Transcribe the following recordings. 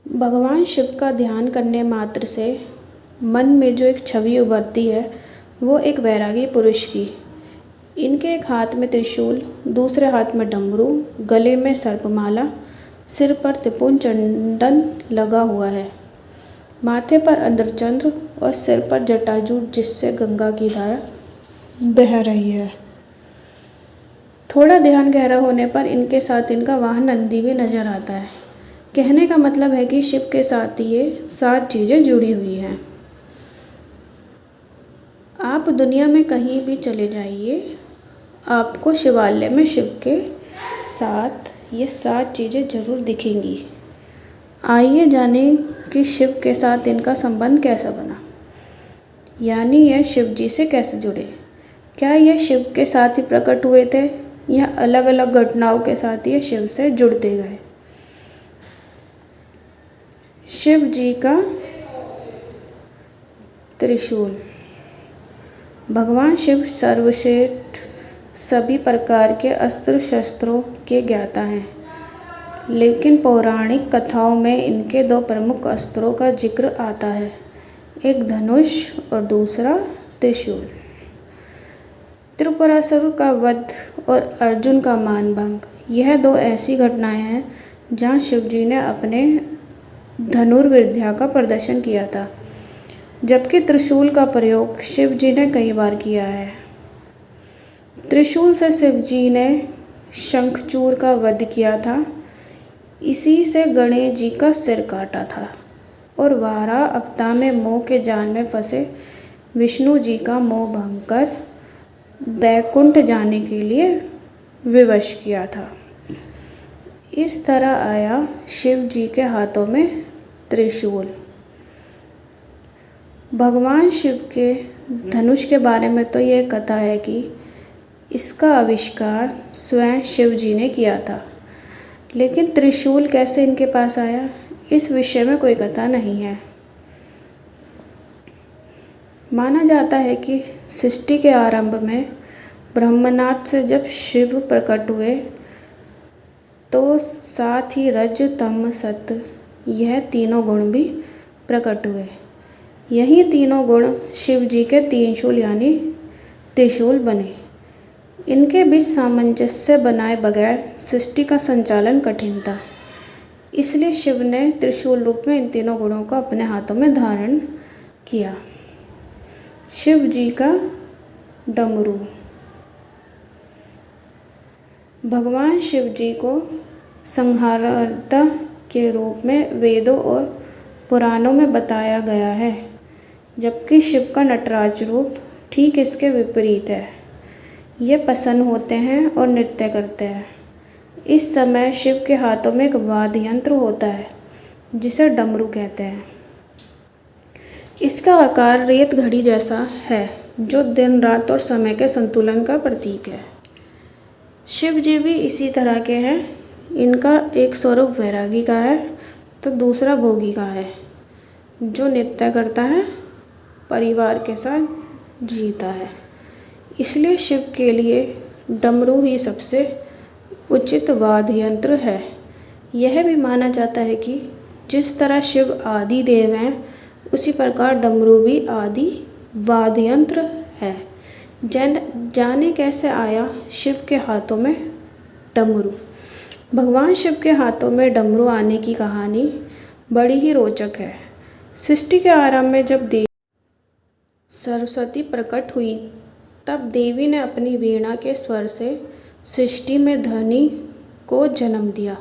भगवान शिव का ध्यान करने मात्र से मन में जो एक छवि उभरती है वो एक वैरागी पुरुष की। इनके एक हाथ में त्रिशूल, दूसरे हाथ में डमरू, गले में सर्पमाला, सिर पर त्रिपुंड चंदन लगा हुआ है, माथे पर अंर्धचंद्र और सिर पर जटाजूट जिससे गंगा की धारा बह रही है। थोड़ा ध्यान गहरा होने पर इनके साथ इनका वाहन नंदी भी नजर आता है। कहने का मतलब है कि शिव के साथ ये 7 चीज़ें जुड़ी हुई हैं। आप दुनिया में कहीं भी चले जाइए, आपको शिवालय में शिव के साथ ये 7 चीज़ें जरूर दिखेंगी। आइए जाने कि शिव के साथ इनका संबंध कैसा बना, यानी यह शिव जी से कैसे जुड़े। क्या यह शिव के साथ ही प्रकट हुए थे या अलग अलग घटनाओं के साथ ये शिव से जुड़ते गए। शिव जी का त्रिशूल। भगवान शिव सर्वश्रेष्ठ सभी प्रकार के अस्त्र शस्त्रों के ज्ञाता हैं, लेकिन पौराणिक कथाओं में इनके 2 प्रमुख अस्त्रों का जिक्र आता है, एक धनुष और दूसरा त्रिशूल। त्रिपुरासुर का वध और अर्जुन का मानभंग, यह 2 ऐसी घटनाएं हैं जहां शिव जी ने अपने धनुर्विद्या का प्रदर्शन किया था, जबकि त्रिशूल का प्रयोग शिव जी ने कई बार किया है। त्रिशूल से शिव जी ने शंखचूर का वध किया था, इसी से गणेश जी का सिर काटा था और वाराह अवतार में मोह के जाल में फंसे विष्णु जी का मोह भंग कर बैकुंठ जाने के लिए विवश किया था। इस तरह आया शिव जी के हाथों में त्रिशूल। भगवान शिव के धनुष के बारे में तो यह कथा है कि इसका आविष्कार स्वयं शिव जी ने किया था, लेकिन त्रिशूल कैसे इनके पास आया, इस विषय में कोई कथा नहीं है। माना जाता है कि सृष्टि के आरंभ में ब्रह्मनाथ से जब शिव प्रकट हुए तो साथ ही रज तम सत यह तीनों गुण भी प्रकट हुए। यही तीनों गुण शिव जी के 3 शूल यानी त्रिशूल बने। इनके बीच सामंजस्य बनाए बगैर सृष्टि का संचालन कठिन था, इसलिए शिव ने त्रिशूल रूप में इन तीनों गुणों को अपने हाथों में धारण किया। शिव जी का डमरू। भगवान शिव जी को संहारता के रूप में वेदों और पुराणों में बताया गया है, जबकि शिव का नटराज रूप ठीक इसके विपरीत है। ये प्रसन्न होते हैं और नृत्य करते हैं। इस समय शिव के हाथों में एक वाद्य यंत्र होता है जिसे डमरू कहते हैं। इसका आकार रेत घड़ी जैसा है, जो दिन रात और समय के संतुलन का प्रतीक है। शिव जी भी इसी तरह के हैं। इनका एक स्वरूप वैरागी का है तो दूसरा भोगी का है, जो नृत्य करता है, परिवार के साथ जीता है। इसलिए शिव के लिए डमरू ही सबसे उचित वाद्य यंत्र है। यह भी माना जाता है कि जिस तरह शिव आदि देव हैं, उसी प्रकार डमरू भी आदि वाद्य यंत्र है। जाने कैसे आया शिव के हाथों में डमरू। भगवान शिव के हाथों में डमरू आने की कहानी बड़ी ही रोचक है। सृष्टि के आरंभ में जब देवी सरस्वती प्रकट हुई, तब देवी ने अपनी वीणा के स्वर से सृष्टि में ध्वनि को जन्म दिया,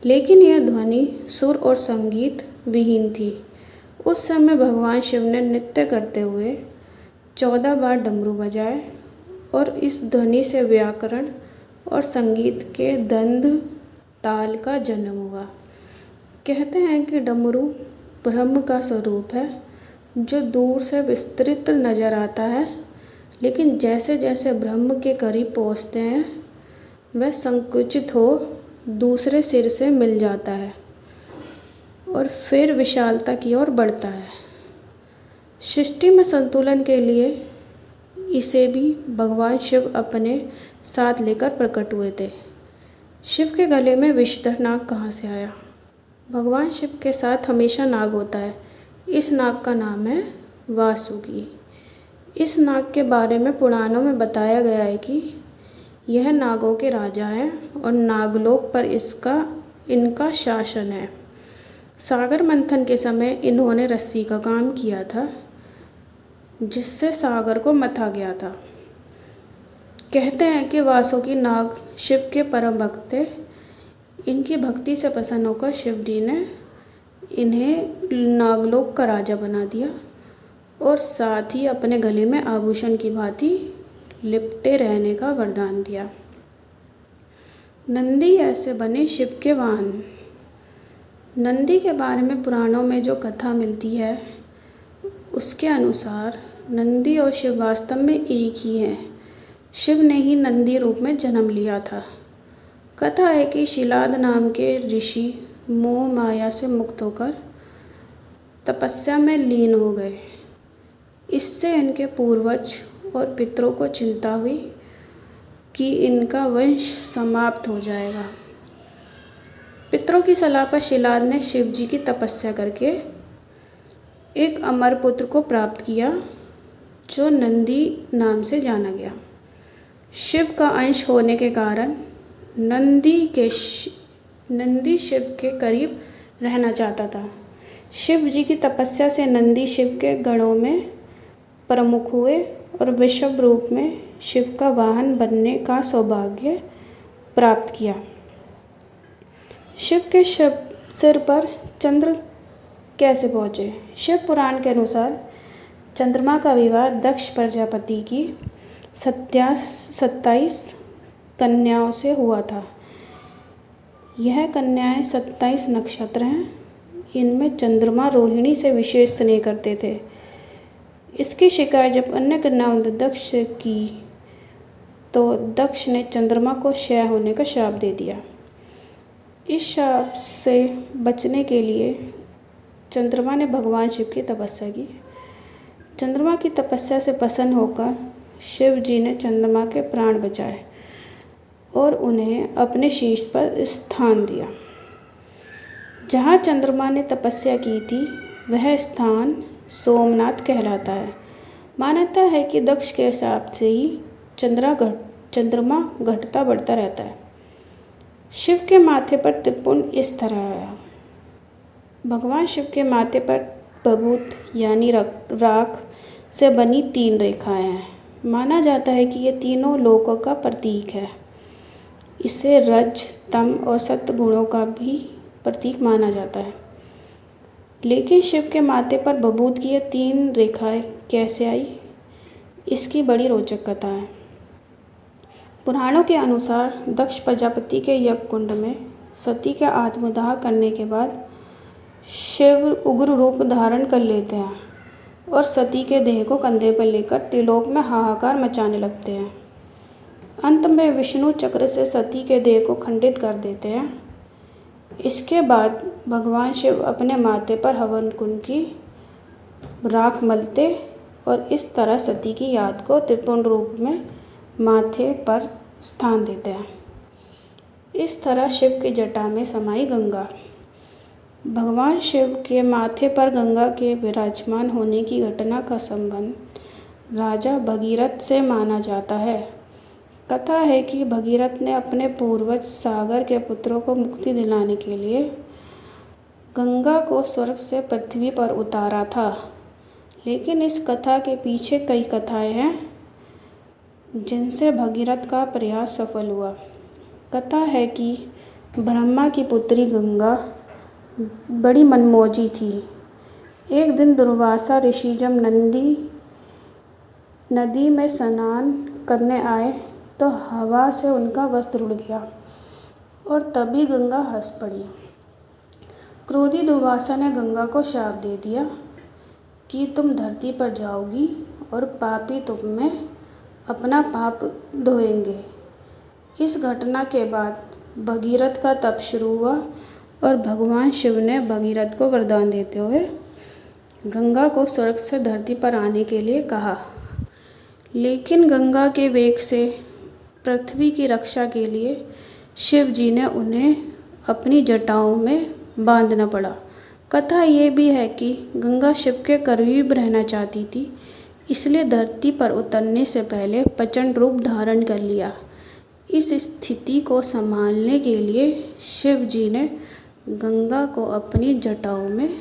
लेकिन यह ध्वनि सुर और संगीत विहीन थी। उस समय भगवान शिव ने नृत्य करते हुए 14 बार डमरू बजाए और इस ध्वनि से व्याकरण और संगीत के द्वंद्व ताल का जन्म हुआ। कहते हैं कि डमरू ब्रह्म का स्वरूप है, जो दूर से विस्तृत नजर आता है, लेकिन जैसे जैसे ब्रह्म के करीब पहुँचते हैं वह संकुचित हो दूसरे सिर से मिल जाता है और फिर विशालता की ओर बढ़ता है। सृष्टि में संतुलन के लिए इसे भी भगवान शिव अपने साथ लेकर प्रकट हुए थे। शिव के गले में विषधर नाग कहाँ से आया? भगवान शिव के साथ हमेशा नाग होता है। इस नाग का नाम है वासुकी। इस नाग के बारे में पुराणों में बताया गया है कि यह नागों के राजा हैं और नागलोक पर इनका शासन है। सागर मंथन के समय इन्होंने रस्सी का काम किया था, जिससे सागर को मथा गया था। कहते हैं कि वासुकी नाग शिव के परम भक्त थे। इनकी भक्ति से प्रसन्न होकर शिव जी ने इन्हें नागलोक का राजा बना दिया और साथ ही अपने गले में आभूषण की भांति लिपटे रहने का वरदान दिया। नंदी ऐसे बने शिव के वाहन। नंदी के बारे में पुराणों में जो कथा मिलती है, उसके अनुसार नंदी और शिव वास्तव में एक ही हैं। शिव ने ही नंदी रूप में जन्म लिया था। कथा है कि शिलाद नाम के ऋषि मोह माया से मुक्त होकर तपस्या में लीन हो गए। इससे इनके पूर्वज और पितरों को चिंता हुई कि इनका वंश समाप्त हो जाएगा। पितरों की सलाह पर शिलाद ने शिव जी की तपस्या करके एक अमर पुत्र को प्राप्त किया, जो नंदी नाम से जाना गया। शिव का अंश होने के कारण नंदी शिव के करीब रहना चाहता था। शिव जी की तपस्या से नंदी शिव के गणों में प्रमुख हुए और वृषभ रूप में शिव का वाहन बनने का सौभाग्य प्राप्त किया। शिव के सिर पर चंद्र कैसे पहुँचे? शिव पुराण के अनुसार चंद्रमा का विवाह दक्ष प्रजापति की 27 कन्याओं से हुआ था। यह कन्याएं 27 नक्षत्र हैं। इनमें चंद्रमा रोहिणी से विशेष स्नेह करते थे। इसकी शिकायत जब अन्य कन्याओं ने दक्ष से की तो दक्ष ने चंद्रमा को क्षय होने का श्राप दे दिया। इस श्राप से बचने के लिए चंद्रमा ने भगवान शिव की तपस्या की। चंद्रमा की तपस्या से प्रसन्न होकर शिव जी ने चंद्रमा के प्राण बचाए और उन्हें अपने शीश पर स्थान दिया। जहाँ चंद्रमा ने तपस्या की थी, वह स्थान सोमनाथ कहलाता है। मान्यता है कि दक्ष के हिसाब से ही चंद्रमा घटता बढ़ता रहता है। शिव के माथे पर त्रिपुंड इस तरह है। भगवान शिव के माथे पर बभूत यानी राख से बनी 3 रेखाएं हैं। माना जाता है कि ये तीनों लोकों का प्रतीक है। इसे रज, तम और सत्य गुणों का भी प्रतीक माना जाता है। लेकिन शिव के माथे पर बभूत की ये 3 रेखाएं कैसे आई, इसकी बड़ी रोचक कथा है। पुराणों के अनुसार दक्ष प्रजापति के यज्ञ कुंड में सती के आत्मदाह करने के बाद शिव उग्र रूप धारण कर लेते हैं और सती के देह को कंधे पर लेकर त्रिलोक में हाहाकार मचाने लगते हैं। अंत में विष्णु चक्र से सती के देह को खंडित कर देते हैं। इसके बाद भगवान शिव अपने माथे पर हवन कुंड की राख मलते और इस तरह सती की याद को त्रिपुंड रूप में माथे पर स्थान देते हैं। इस तरह शिव की जटा में समाई गंगा। भगवान शिव के माथे पर गंगा के विराजमान होने की घटना का संबंध राजा भगीरथ से माना जाता है। कथा है कि भगीरथ ने अपने पूर्वज सागर के पुत्रों को मुक्ति दिलाने के लिए गंगा को स्वर्ग से पृथ्वी पर उतारा था। लेकिन इस कथा के पीछे कई कथाएं हैं जिनसे भगीरथ का प्रयास सफल हुआ। कथा है कि ब्रह्मा की पुत्री गंगा बड़ी मनमौजी थी। एक दिन दुर्वासा ऋषि जब नदी में स्नान करने आए तो हवा से उनका वस्त्र उड़ गया और तभी गंगा हंस पड़ी। क्रोधी दुर्वासा ने गंगा को शाप दे दिया कि तुम धरती पर जाओगी और पापी तुम में अपना पाप धोएंगे। इस घटना के बाद भगीरथ का तप शुरू हुआ और भगवान शिव ने भगीरथ को वरदान देते हुए गंगा को स्वर्ग से धरती पर आने के लिए कहा। लेकिन गंगा के वेग से पृथ्वी की रक्षा के लिए शिव जी ने उन्हें अपनी जटाओं में बांधना पड़ा। कथा ये भी है कि गंगा शिव के करीब रहना चाहती थी, इसलिए धरती पर उतरने से पहले प्रचंड रूप धारण कर लिया। इस स्थिति को संभालने के लिए शिव जी ने गंगा को अपनी जटाओं में